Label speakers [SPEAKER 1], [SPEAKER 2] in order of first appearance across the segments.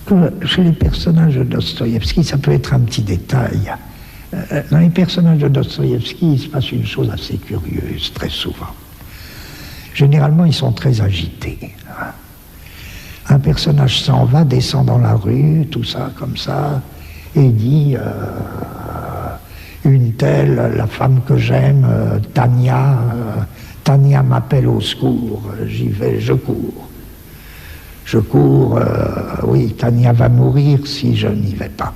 [SPEAKER 1] que chez les personnages de Dostoïevski, ça peut être un petit détail. Dans les personnages de Dostoïevski, il se passe une chose assez curieuse, très souvent. Généralement, ils sont très agités. Un personnage s'en va, descend dans la rue, tout ça, comme ça, et dit une telle, la femme que j'aime, Tania m'appelle au secours, j'y vais, je cours. Je cours, oui, Tania va mourir si je n'y vais pas.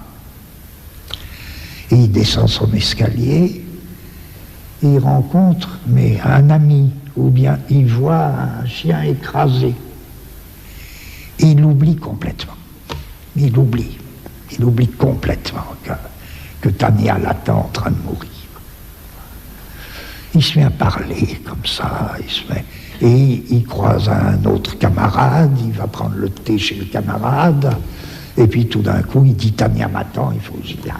[SPEAKER 1] Et il descend son escalier, et il rencontre un ami, ou bien il voit un chien écrasé. Et il l'oublie complètement. Il oublie complètement que Tania l'attend en train de mourir. Il se met à parler comme ça, et il croise un autre camarade, il va prendre le thé chez le camarade, et puis tout d'un coup il dit Tania m'attend, il faut que j'y aille.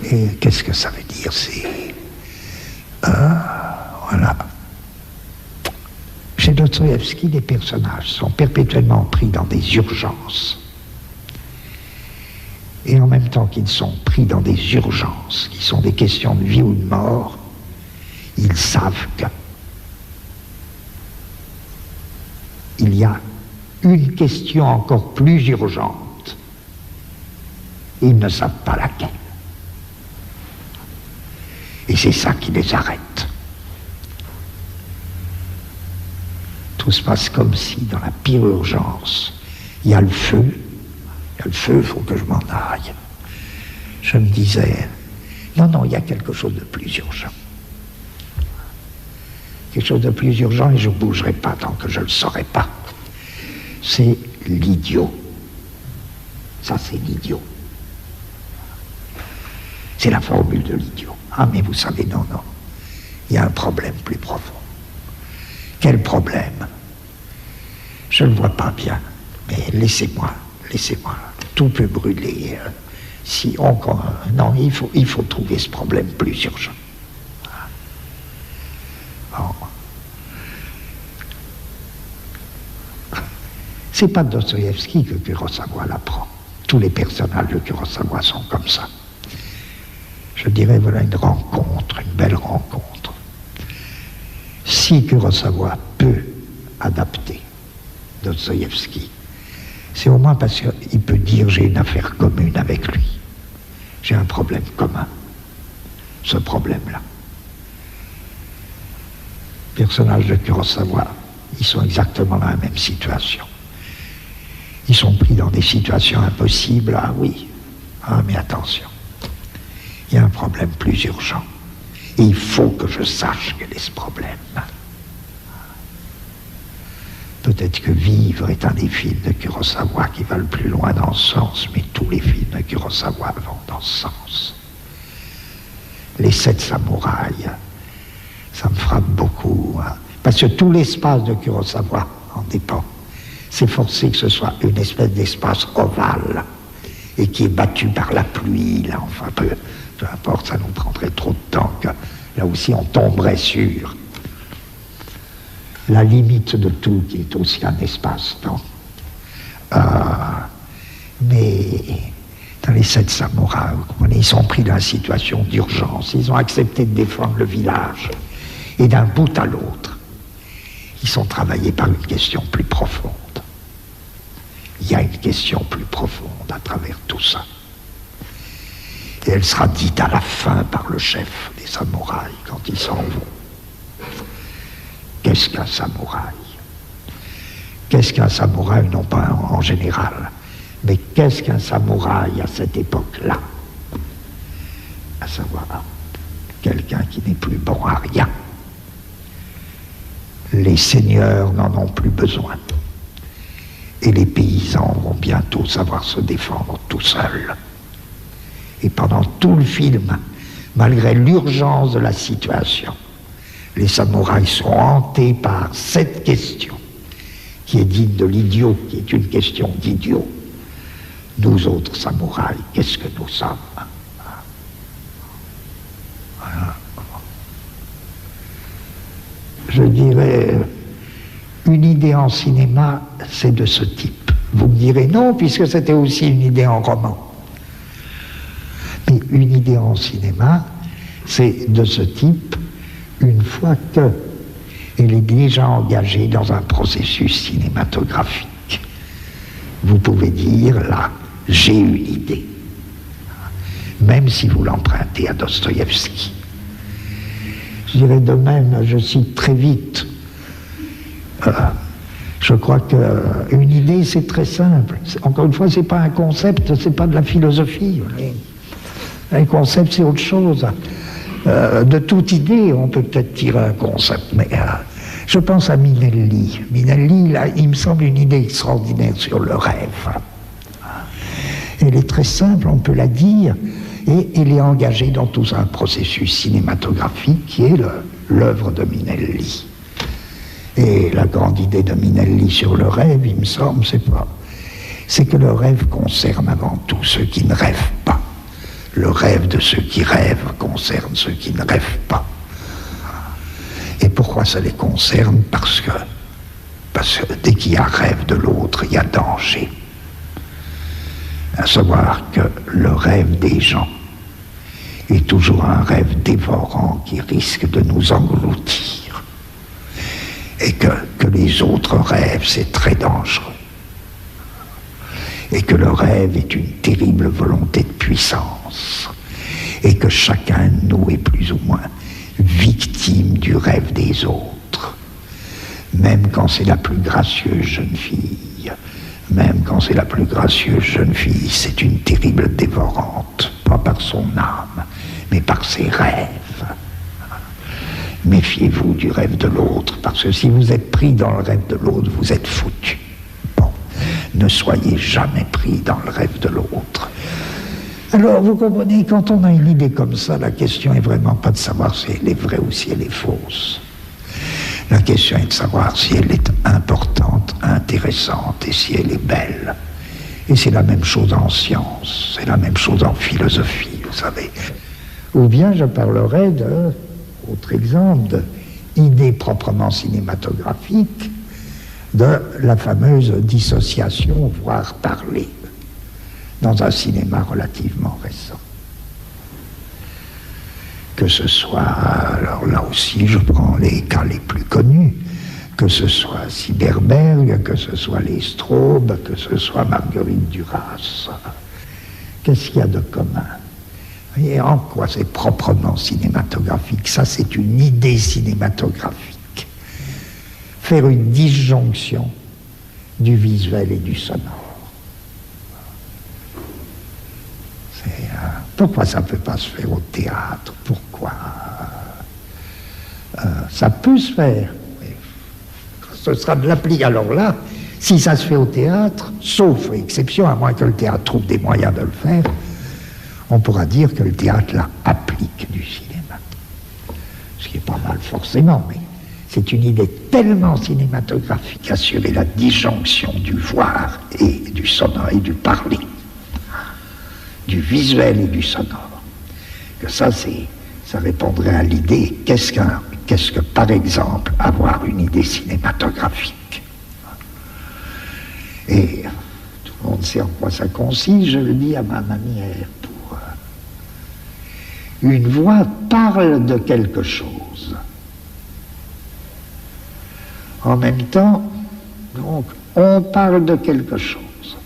[SPEAKER 1] Et qu'est-ce que ça veut dire? C'est voilà. Chez Dostoïevski, les personnages sont perpétuellement pris dans des urgences. Et en même temps qu'ils sont pris dans des urgences, qui sont des questions de vie ou de mort, ils savent qu'il y a une question encore plus urgente. Et ils ne savent pas laquelle. Et c'est ça qui les arrête. Tout se passe comme si, dans la pire urgence, il y a le feu, il faut que je m'en aille. Je me disais, non, il y a quelque chose de plus urgent. Quelque chose de plus urgent, et je ne bougerai pas tant que je ne le saurai pas. C'est l'idiot. Ça, c'est l'idiot. C'est la formule de l'idiot. Ah, mais vous savez, non, il y a un problème plus profond. Quel problème? Je ne le vois pas bien, mais laissez-moi. Tout peut brûler. Non, il faut trouver ce problème plus urgent. Bon. C'est pas Dostoïevski que Kurosawa l'apprend. Tous les personnages de Kurosawa sont comme ça. Je dirais, voilà une belle rencontre. Si Kurosawa peut adapter Dostoïevski, c'est au moins parce qu'il peut dire j'ai une affaire commune avec lui. J'ai un problème commun. Ce problème-là. Les personnages de Kurosawa, ils sont exactement dans la même situation. Ils sont pris dans des situations impossibles. Ah oui, mais attention. Il y a un problème plus urgent. Et il faut que je sache quel est ce problème. Peut-être que Vivre est un des films de Kurosawa qui va le plus loin dans ce sens, mais tous les films de Kurosawa vont dans ce sens. Les 7 samouraïs, ça me frappe beaucoup, parce que tout l'espace de Kurosawa en dépend. C'est forcé que ce soit une espèce d'espace ovale, et qui est battu par la pluie, là, enfin, peu importe, ça nous prendrait trop de temps, que là aussi on tomberait sur la limite de tout, qui est aussi un espace-temps. Mais dans les 7 samouraïs, vous comprenez, ils sont pris dans une situation d'urgence, ils ont accepté de défendre le village, et d'un bout à l'autre, ils sont travaillés par une question plus profonde. Il y a une question plus profonde à travers tout ça. Et elle sera dite à la fin par le chef des samouraïs quand ils s'en vont. Qu'est-ce qu'un samouraï? Qu'est-ce qu'un samouraï, non pas en général, mais qu'est-ce qu'un samouraï à cette époque-là? À savoir, quelqu'un qui n'est plus bon à rien. Les seigneurs n'en ont plus besoin. Et les paysans vont bientôt savoir se défendre tout seuls. Et pendant tout le film, malgré l'urgence de la situation, les samouraïs sont hantés par cette question, qui est digne de l'idiot, qui est une question d'idiot. Nous autres samouraïs, qu'est-ce que nous sommes? Voilà. Je dirais Une idée en cinéma, c'est de ce type. Vous me direz non, puisque c'était aussi une idée en roman. Mais une idée en cinéma, c'est de ce type une fois qu'elle est déjà engagée dans un processus cinématographique. Vous pouvez dire, là, j'ai une idée, même si vous l'empruntez à Dostoïevski. Je dirais de même, je cite très vite, je crois qu'une idée, c'est très simple. Encore une fois, c'est pas un concept, c'est pas de la philosophie. Un concept, c'est autre chose. De toute idée, on peut peut-être tirer un concept, mais je pense à Minelli. Minelli, là, il me semble une idée extraordinaire sur le rêve. Elle est très simple, on peut la dire, et elle est engagée dans tout un processus cinématographique qui est l'œuvre de Minelli. Et la grande idée de Minelli sur le rêve, il me semble, c'est que le rêve concerne avant tout ceux qui ne rêvent pas. Le rêve de ceux qui rêvent concerne ceux qui ne rêvent pas. Et pourquoi ça les concerne? Parce que dès qu'il y a rêve de l'autre, il y a danger. À savoir que le rêve des gens est toujours un rêve dévorant qui risque de nous engloutir. Et que les autres rêves, c'est très dangereux. Et que le rêve est une terrible volonté de puissance. Et que chacun de nous est plus ou moins victime du rêve des autres. Même quand c'est la plus gracieuse jeune fille, même quand c'est la plus gracieuse jeune fille, c'est une terrible dévorante, pas par son âme, mais par ses rêves. Méfiez-vous du rêve de l'autre, parce que si vous êtes pris dans le rêve de l'autre, vous êtes foutu. Bon, ne soyez jamais pris dans le rêve de l'autre. Alors, vous comprenez, quand on a une idée comme ça, la question est vraiment pas de savoir si elle est vraie ou si elle est fausse. La question est de savoir si elle est importante, intéressante et si elle est belle. Et c'est la même chose en science, c'est la même chose en philosophie, vous savez. Ou bien je parlerai autre exemple, d'idée proprement cinématographique, de la fameuse dissociation, voire parler, dans un cinéma relativement récent. Que ce soit, alors là aussi je prends les cas les plus connus, que ce soit Cyberberg, que ce soit les Straub, que ce soit Marguerite Duras. Qu'est-ce qu'il y a de commun? Et en quoi c'est proprement cinématographique? Ça, c'est une idée cinématographique. Faire une disjonction du visuel et du sonore. Pourquoi ça ne peut pas se faire au théâtre? Pourquoi? Ça peut se faire. Ce sera de l'appli. Alors là, si ça se fait au théâtre, sauf exception, à moins que le théâtre trouve des moyens de le faire, on pourra dire que le théâtre, là, applique du cinéma. Ce qui est pas mal forcément, mais c'est une idée tellement cinématographique, assurer la disjonction du voir et du sonore et du parler, du visuel et du sonore, que ça répondrait à l'idée, qu'est-ce que, par exemple, avoir une idée cinématographique? Et tout le monde sait en quoi ça consiste, je le dis à ma manière. Une voix parle de quelque chose. En même temps, donc, on parle de quelque chose.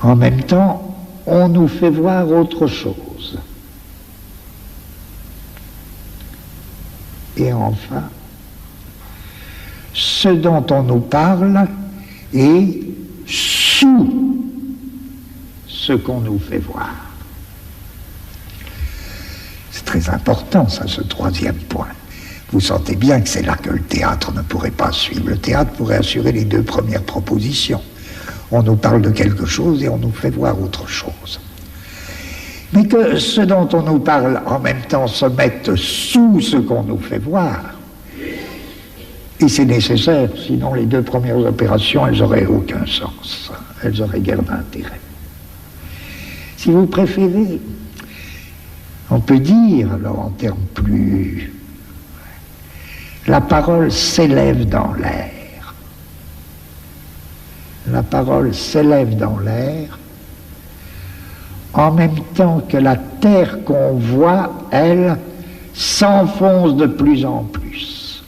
[SPEAKER 1] En même temps, on nous fait voir autre chose. Et enfin, ce dont on nous parle est sous ce qu'on nous fait voir. C'est très important, ça, ce troisième point. Vous sentez bien que c'est là que le théâtre ne pourrait pas suivre. Le théâtre pourrait assurer les deux premières propositions. On nous parle de quelque chose et on nous fait voir autre chose. Mais que ce dont on nous parle en même temps se mette sous ce qu'on nous fait voir, et c'est nécessaire, sinon les deux premières opérations, elles n'auraient aucun sens. Elles auraient guère d'intérêt. Si vous préférez, on peut dire, alors en termes plus la parole s'élève dans l'air. La parole s'élève dans l'air en même temps que la terre qu'on voit, elle, s'enfonce de plus en plus.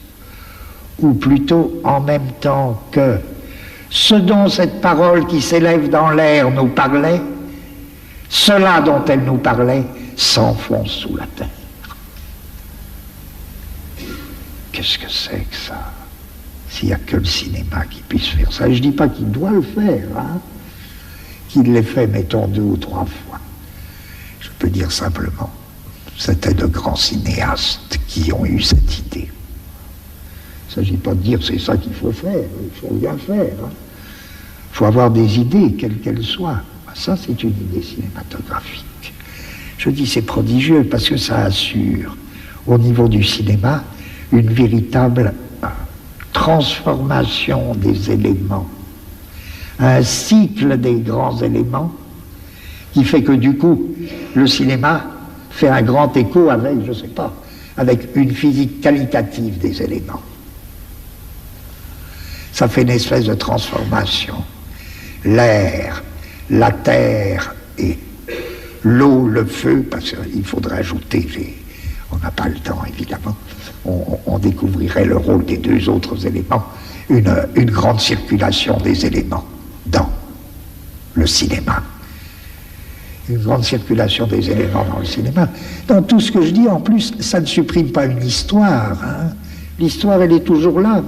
[SPEAKER 1] Ou plutôt en même temps que ce dont cette parole qui s'élève dans l'air nous parlait, cela dont elle nous parlait s'enfonce sous la terre. Qu'est-ce que c'est que ça? S'il n'y a que le cinéma qui puisse faire ça. Et je ne dis pas qu'il doit le faire, hein, qu'il l'ait fait, mettons, 2 ou 3 fois. Je peux dire simplement, c'était de grands cinéastes qui ont eu cette idée. Il ne s'agit pas de dire c'est ça qu'il faut faire, il faut bien faire. Il faut avoir des idées, quelles qu'elles soient. Ça, c'est une idée cinématographique. Je dis c'est prodigieux parce que ça assure, au niveau du cinéma, une véritable transformation des éléments. Un cycle des grands éléments qui fait que du coup, le cinéma fait un grand écho avec, je ne sais pas, avec une physique qualitative des éléments. Ça fait une espèce de transformation. L'air, la terre et l'eau, le feu, parce qu'il faudrait ajouter, on n'a pas le temps évidemment, on découvrirait le rôle des 2 autres éléments, une grande circulation des éléments dans le cinéma. Une grande circulation des éléments dans le cinéma. Dans tout ce que je dis, en plus, ça ne supprime pas une histoire. Hein. L'histoire, elle est toujours là,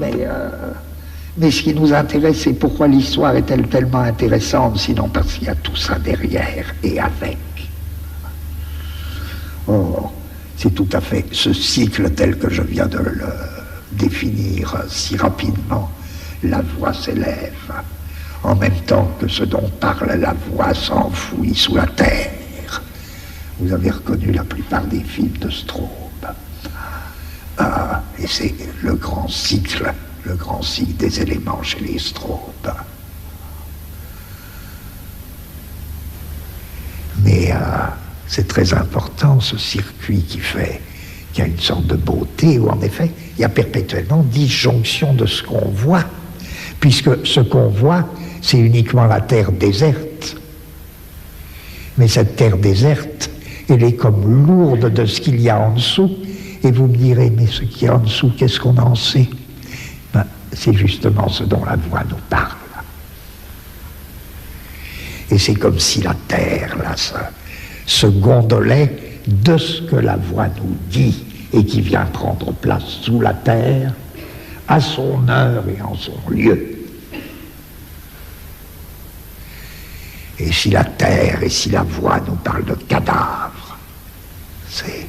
[SPEAKER 1] mais ce qui nous intéresse, c'est pourquoi l'histoire est-elle tellement intéressante, sinon parce qu'il y a tout ça derrière et avec. Or, c'est tout à fait ce cycle tel que je viens de le définir si rapidement. La voix s'élève, en même temps que ce dont parle la voix s'enfouit sous la terre. Vous avez reconnu la plupart des films de Straub. Et c'est le grand cycle des éléments chez les Straub. Mais c'est très important ce circuit qui a une sorte de beauté où en effet il y a perpétuellement disjonction de ce qu'on voit, puisque ce qu'on voit c'est uniquement la terre déserte. Mais cette terre déserte, elle est comme lourde de ce qu'il y a en dessous, et vous me direz, mais ce qu'il y a en dessous, qu'est-ce qu'on en sait? C'est justement ce dont la voix nous parle. Et c'est comme si la terre, là, se gondolait de ce que la voix nous dit et qui vient prendre place sous la terre, à son heure et en son lieu. Et si la terre et si la voix nous parlent de cadavres, c'est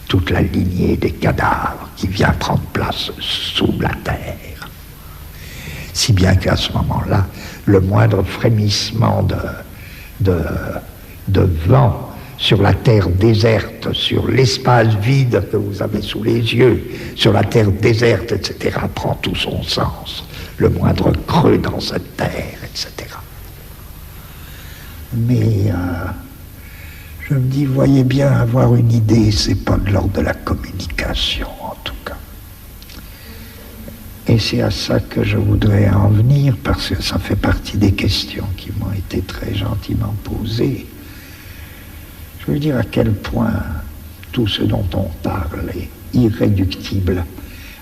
[SPEAKER 1] toute la lignée des cadavres qui vient prendre place sous la terre. Si bien qu'à ce moment-là, le moindre frémissement de vent sur la terre déserte, sur l'espace vide que vous avez sous les yeux, sur la terre déserte, etc., prend tout son sens. Le moindre creux dans cette terre, etc. Mais je me dis, voyez bien, avoir une idée, c'est pas de l'ordre de la communication, en tout cas. Et c'est à ça que je voudrais en venir, parce que ça fait partie des questions qui m'ont été très gentiment posées. Je veux dire à quel point tout ce dont on parle est irréductible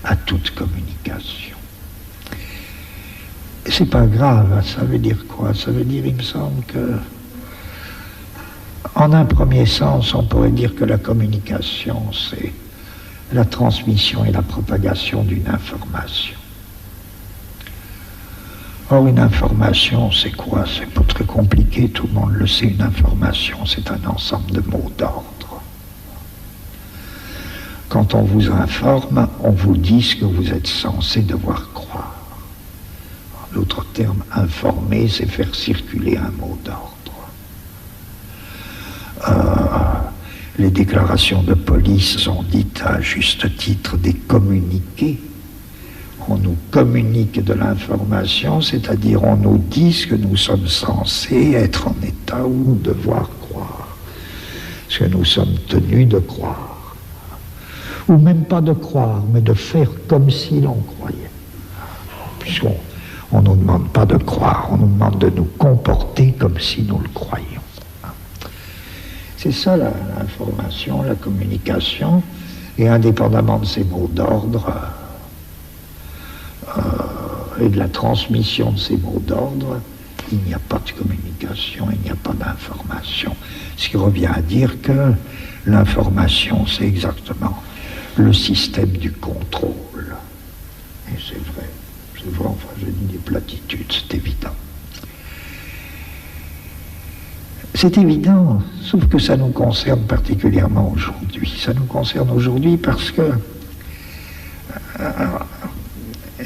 [SPEAKER 1] à toute communication. Et c'est pas grave, ça veut dire quoi? Ça veut dire, il me semble que, en un premier sens, on pourrait dire que la communication, c'est la transmission et la propagation d'une information. Or, une information, c'est quoi? C'est pas très compliqué, tout le monde le sait. Une information, c'est un ensemble de mots d'ordre. Quand on vous informe, on vous dit ce que vous êtes censé devoir croire. En d'autres termes, informer, c'est faire circuler un mot d'ordre. Les déclarations de police sont dites à juste titre des communiqués. On nous communique de l'information, c'est-à-dire on nous dit ce que nous sommes censés être en état ou devoir croire, ce que nous sommes tenus de croire, ou même pas de croire, mais de faire comme si l'on croyait. Puisqu'on ne nous demande pas de croire, on nous demande de nous comporter comme si nous le croyions. C'est ça l'information, la communication, et indépendamment de ces mots d'ordre et de la transmission de ces mots d'ordre, il n'y a pas de communication, il n'y a pas d'information. Ce qui revient à dire que l'information, c'est exactement le système du contrôle. Et c'est vrai, enfin je dis des platitudes, c'est évident. C'est évident, sauf que ça nous concerne particulièrement aujourd'hui. Ça nous concerne aujourd'hui parce que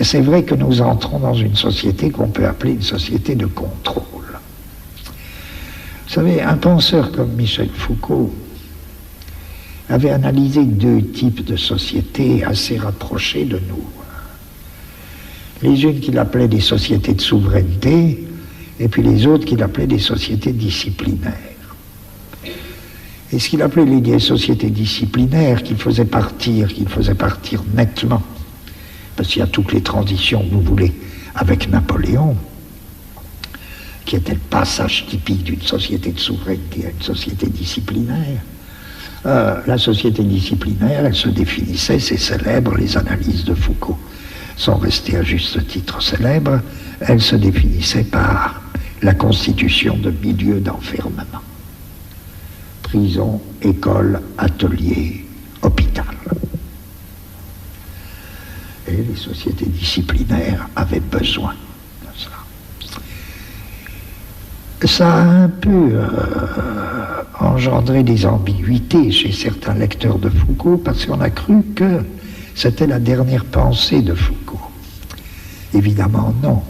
[SPEAKER 1] c'est vrai que nous entrons dans une société qu'on peut appeler une société de contrôle. Vous savez, un penseur comme Michel Foucault avait analysé deux types de sociétés assez rapprochées de nous. Les unes qu'il appelait des sociétés de souveraineté, et puis les autres qu'il appelait des sociétés disciplinaires. Et ce qu'il appelait les sociétés disciplinaires, qu'il faisait partir nettement, parce qu'il y a toutes les transitions que vous voulez, avec Napoléon, qui était le passage typique d'une société de souveraineté à une société disciplinaire. La société disciplinaire, elle se définissait, c'est célèbre, les analyses de Foucault sont restées à juste titre célèbres, elle se définissait par la constitution de milieux d'enfermement. Prison, école, atelier, hôpital. Et les sociétés disciplinaires avaient besoin de ça. Ça a un peu engendré des ambiguïtés chez certains lecteurs de Foucault parce qu'on a cru que c'était la dernière pensée de Foucault. Évidemment, non.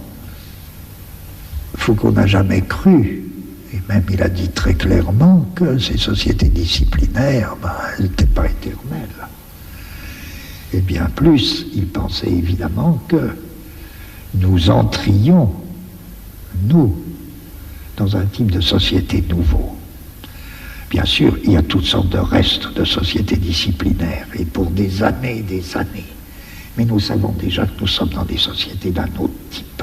[SPEAKER 1] Foucault n'a jamais cru, et même il a dit très clairement que ces sociétés disciplinaires, elles n'étaient pas éternelles. Et bien plus, il pensait évidemment que nous entrions, nous, dans un type de société nouveau. Bien sûr, il y a toutes sortes de restes de sociétés disciplinaires, et pour des années et des années. Mais nous savons déjà que nous sommes dans des sociétés d'un autre type,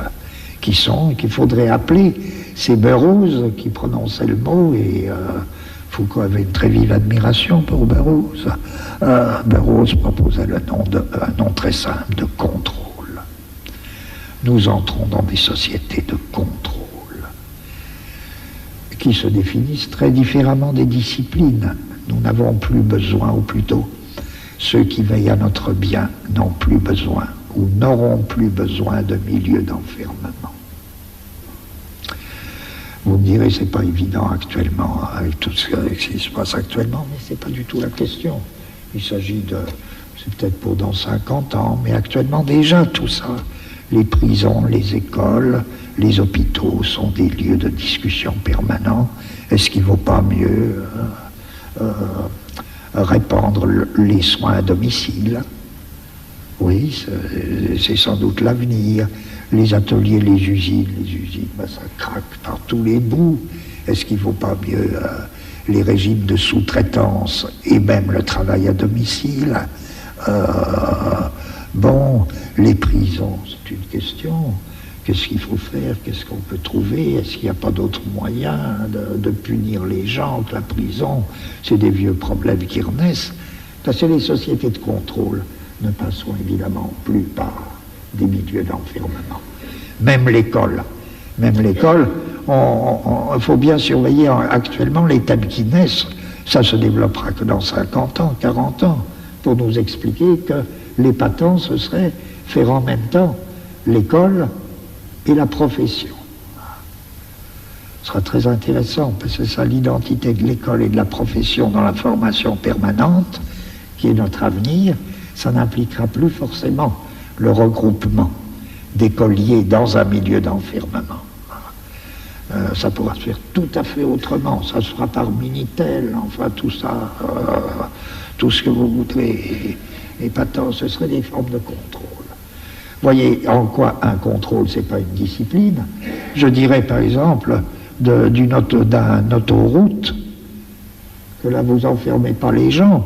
[SPEAKER 1] qu'il faudrait appeler ces Burroughs qui prononçaient le mot, et Foucault avait une très vive admiration pour Burroughs. Burroughs proposait un nom très simple de contrôle. Nous entrons dans des sociétés de contrôle qui se définissent très différemment des disciplines. Nous n'avons plus besoin, ou plutôt, ceux qui veillent à notre bien n'ont plus besoin ou n'auront plus besoin de milieux d'enfermement. Vous me direz, c'est pas évident actuellement, avec tout ce qui se passe actuellement, mais c'est pas du tout la question. Il s'agit de, c'est peut-être pour dans 50 ans, mais actuellement déjà tout ça, les prisons, les écoles, les hôpitaux sont des lieux de discussion permanents. Est-ce qu'il ne vaut pas mieux répandre les soins à domicile? Oui, c'est sans doute l'avenir. Les ateliers, les usines, ça craque par tous les bouts. Est-ce qu'il ne vaut pas mieux les régimes de sous-traitance et même le travail à domicile? Bon, les prisons, c'est une question. Qu'est-ce qu'il faut faire? Qu'est-ce qu'on peut trouver? Est-ce qu'il n'y a pas d'autres moyens de punir les gens que la prison? C'est des vieux problèmes qui renaissent. Parce que les sociétés de contrôle ne passeront évidemment plus par des milieux d'enfermement. Même l'école. Il faut bien surveiller actuellement les thèmes qui naissent. Ça se développera que dans 50 ans, 40 ans, pour nous expliquer que l'épatant, ce serait faire en même temps l'école et la profession. Ce sera très intéressant, parce que c'est ça l'identité de l'école et de la profession dans la formation permanente, qui est notre avenir. Ça n'impliquera plus forcément le regroupement d'écoliers dans un milieu d'enfermement. Ça pourra se faire tout à fait autrement. Ça se fera par Minitel, enfin tout ça, tout ce que vous voudrez. Épatant, ce serait des formes de contrôle. Voyez en quoi un contrôle, c'est pas une discipline. Je dirais par exemple d'un autoroute que là vous enfermez pas les gens,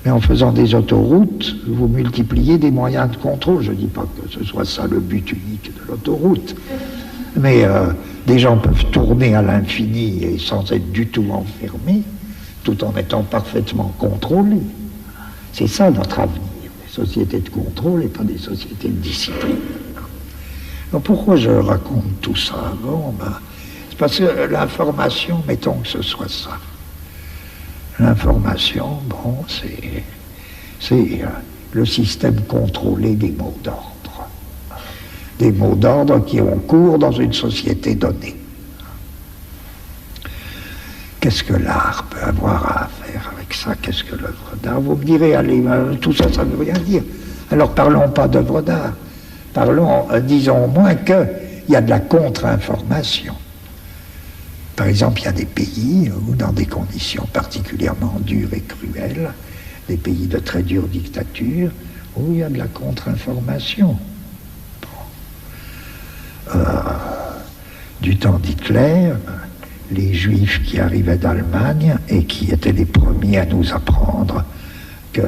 [SPEAKER 1] Mais en faisant des autoroutes, vous multipliez des moyens de contrôle. Je ne dis pas que ce soit ça le but unique de l'autoroute. Mais des gens peuvent tourner à l'infini et sans être du tout enfermés, tout en étant parfaitement contrôlés. C'est ça notre avenir, des sociétés de contrôle et pas des sociétés de discipline. Alors pourquoi je raconte tout ça? Bon, c'est parce que l'information, mettons que ce soit ça. L'information, bon, c'est le système contrôlé des mots d'ordre. Des mots d'ordre qui ont cours dans une société donnée. Qu'est-ce que l'art peut avoir à faire avec ça? Qu'est-ce que l'œuvre d'art? Vous me direz, allez, tout ça, ça ne veut rien dire. Alors parlons pas d'œuvre d'art. Parlons, disons au moins qu'il y a de la contre-information. Par exemple, il y a des pays où, dans des conditions particulièrement dures et cruelles, des pays de très dure dictature, où il y a de la contre-information. Du temps d'Hitler, les Juifs qui arrivaient d'Allemagne et qui étaient les premiers à nous apprendre qu'il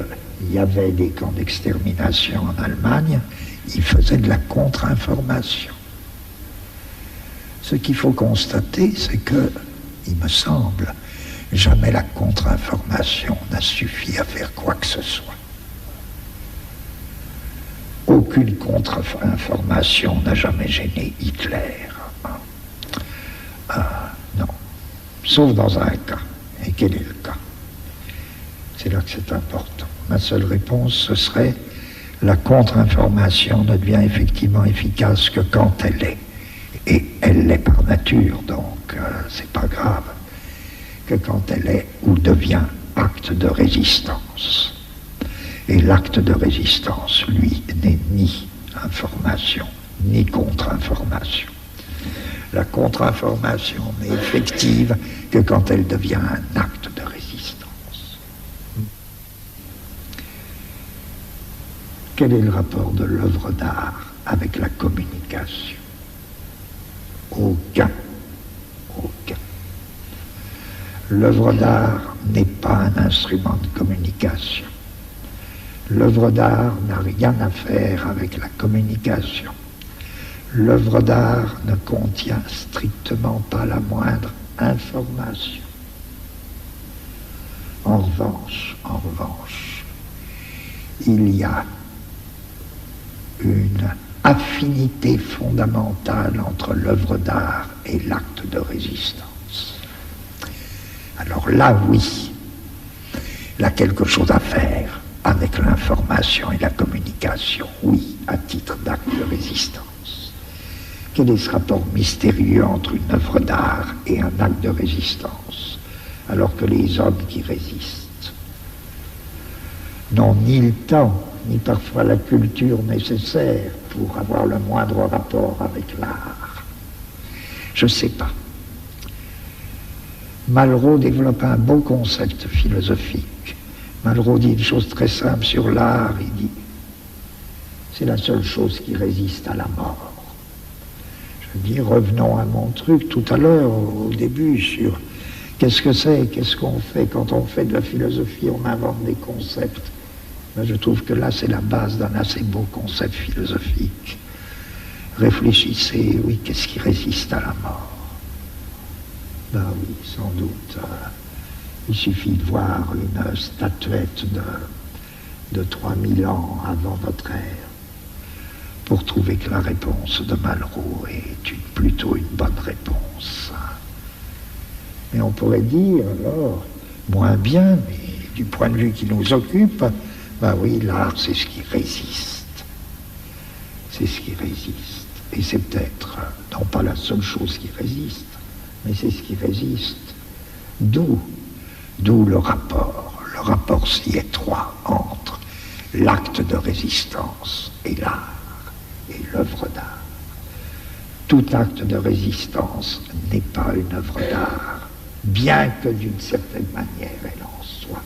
[SPEAKER 1] y avait des camps d'extermination en Allemagne, ils faisaient de la contre-information. Ce qu'il faut constater, c'est que, il me semble, jamais la contre-information n'a suffi à faire quoi que ce soit. Aucune contre-information n'a jamais gêné Hitler. Non. Sauf dans un cas. Et quel est le cas? C'est là que c'est important. Ma seule réponse, ce serait la contre-information ne devient effectivement efficace que quand elle est. Et elle l'est par nature, donc c'est pas grave. Que quand elle est ou devient acte de résistance. Et l'acte de résistance, lui, n'est ni information, ni contre-information. La contre-information n'est effective que quand elle devient un acte de résistance. Quel est le rapport de l'œuvre d'art avec la communication? Aucun. Aucun. L'œuvre d'art n'est pas un instrument de communication. L'œuvre d'art n'a rien à faire avec la communication. L'œuvre d'art ne contient strictement pas la moindre information. En revanche, il y a une affinité fondamentale entre l'œuvre d'art et l'acte de résistance. Alors là, oui, il y a quelque chose à faire avec l'information et la communication, oui, à titre d'acte de résistance. Quel est ce rapport mystérieux entre une œuvre d'art et un acte de résistance, alors que les hommes qui résistent n'ont ni le temps, ni parfois la culture nécessaire pour avoir le moindre rapport avec l'art? Je ne sais pas. Malraux développe un beau concept philosophique. Malraux dit une chose très simple sur l'art, il dit c'est la seule chose qui résiste à la mort. Je dis, revenons à mon truc tout à l'heure, au début, sur qu'est-ce que c'est, qu'est-ce qu'on fait. Quand on fait de la philosophie, on invente des concepts. Mais je trouve que là, c'est la base d'un assez beau concept philosophique. Réfléchissez, oui, qu'est-ce qui résiste à la mort? Ben oui, sans doute. Il suffit de voir une statuette de 3000 ans avant notre ère pour trouver que la réponse de Malraux est plutôt une bonne réponse. Mais on pourrait dire, alors, moins bien, mais du point de vue qui nous occupe, ben oui, l'art, c'est ce qui résiste. C'est ce qui résiste. Et c'est peut-être, non pas la seule chose qui résiste, mais c'est ce qui résiste. D'où le rapport si étroit entre l'acte de résistance et l'art, et l'œuvre d'art. Tout acte de résistance n'est pas une œuvre d'art, bien que d'une certaine manière elle en soit.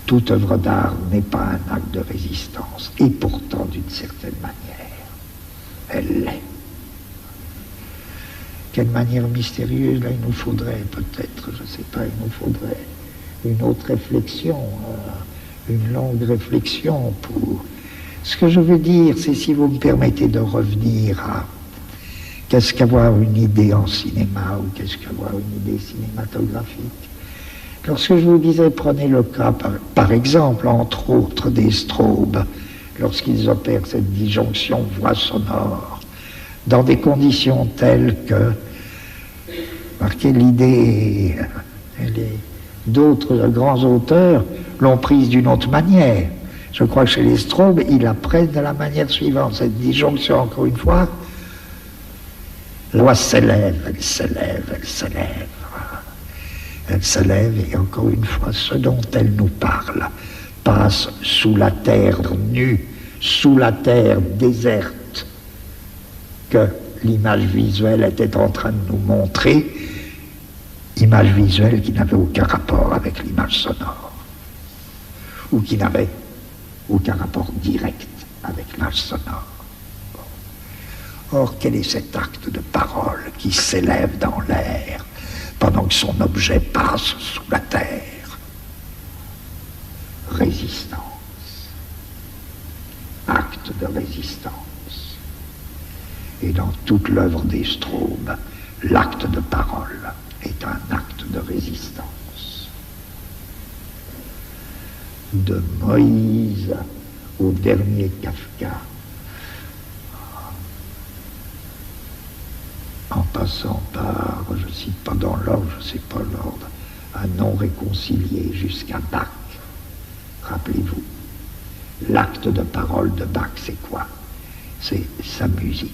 [SPEAKER 1] Toute œuvre d'art n'est pas un acte de résistance, et pourtant d'une certaine manière, elle l'est. Quelle manière mystérieuse, là, il nous faudrait peut-être, je ne sais pas, il nous faudrait une autre réflexion, une longue réflexion pour... Ce que je veux dire, c'est, si vous me permettez de revenir à qu'est-ce qu'avoir une idée en cinéma ou qu'est-ce qu'avoir une idée cinématographique. Lorsque je vous disais, prenez le cas, par exemple, entre autres, des strobes, lorsqu'ils opèrent cette disjonction voix-sonore, dans des conditions telles que, marquez l'idée, d'autres grands auteurs l'ont prise d'une autre manière. Je crois que chez les strobes, ils la prennent de la manière suivante. Cette disjonction, encore une fois, la voix s'élève, elle s'élève, elle s'élève. Elle s'élève et encore une fois, ce dont elle nous parle passe sous la terre nue, sous la terre déserte que l'image visuelle était en train de nous montrer, image visuelle qui n'avait aucun rapport avec l'image sonore, ou qui n'avait aucun rapport direct avec l'image sonore. Or, quel est cet acte de parole qui s'élève dans l'air pendant que son objet passe sous la terre? Résistance. Acte de résistance. Et dans toute l'œuvre des strobes, l'acte de parole est un acte de résistance. De Moïse au dernier Kafka, en passant par, je ne cite pas dans l'ordre, je ne sais pas l'ordre, un non réconcilié jusqu'à Bach. Rappelez-vous, l'acte de parole de Bach, c'est quoi? C'est sa musique.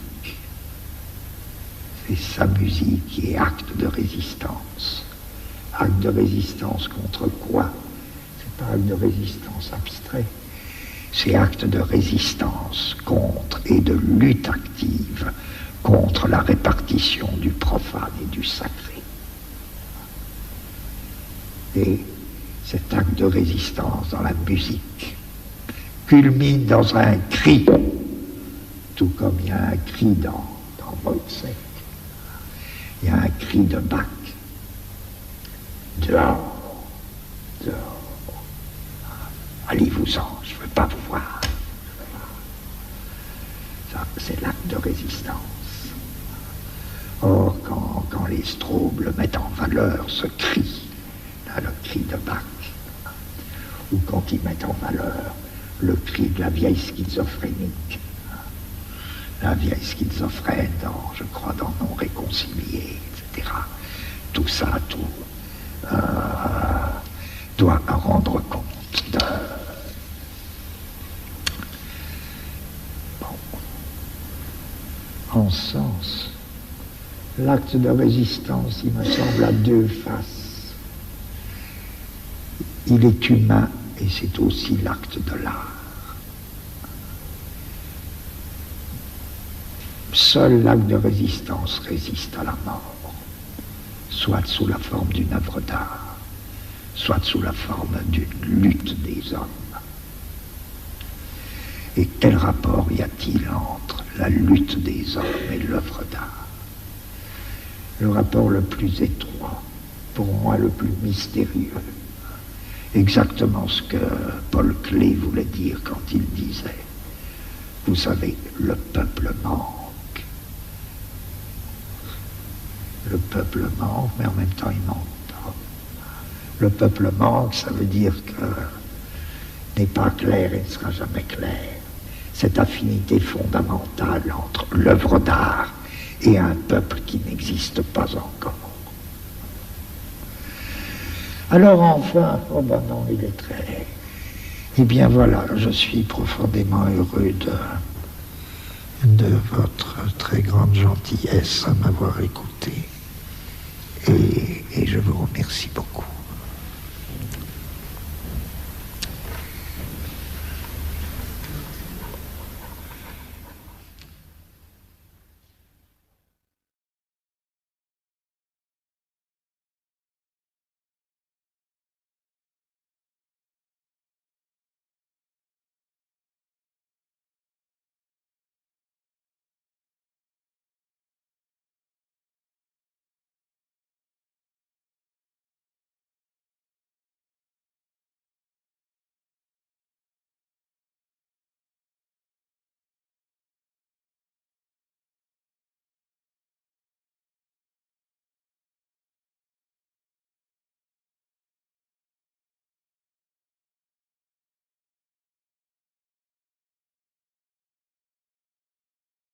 [SPEAKER 1] C'est sa musique qui est acte de résistance. Acte de résistance contre quoi? C'est pas acte de résistance abstrait. C'est acte de résistance contre et de lutte active contre la répartition du profane et du sacré. Et cet acte de résistance dans la musique culmine dans un cri, tout comme il y a un cri dans Wojciech, il y a un cri de Bach. Dehors, dehors, allez-vous-en, je ne veux pas vous voir. Ça, c'est l'acte de résistance. Or, quand les strobes le mettent en valeur, ce cri, là, le cri de Bach, ou quand ils mettent en valeur le cri de la vieille schizophrénique, la vieille schizophrène, je crois, dans Non réconcilié, etc. Tout ça, doit rendre compte de... Bon. En ce sens, l'acte de résistance, il me semble, a deux faces. Il est humain et c'est aussi l'acte de l'art. Seul l'acte de résistance résiste à la mort, soit sous la forme d'une œuvre d'art, soit sous la forme d'une lutte des hommes. Et quel rapport y a-t-il entre la lutte des hommes et l'œuvre d'art? Le rapport le plus étroit, pour moi le plus mystérieux, exactement ce que Paul Klee voulait dire quand il disait, vous savez, le peuple manque. Le peuple manque, mais en même temps il manque pas. Le peuple manque, ça veut dire que n'est pas clair et ne sera jamais clair. Cette affinité fondamentale entre l'œuvre d'art et un peuple qui n'existe pas encore. Alors enfin, oh ben non, il est très... Eh bien voilà, je suis profondément heureux de votre très grande gentillesse à m'avoir écouté et je vous remercie beaucoup.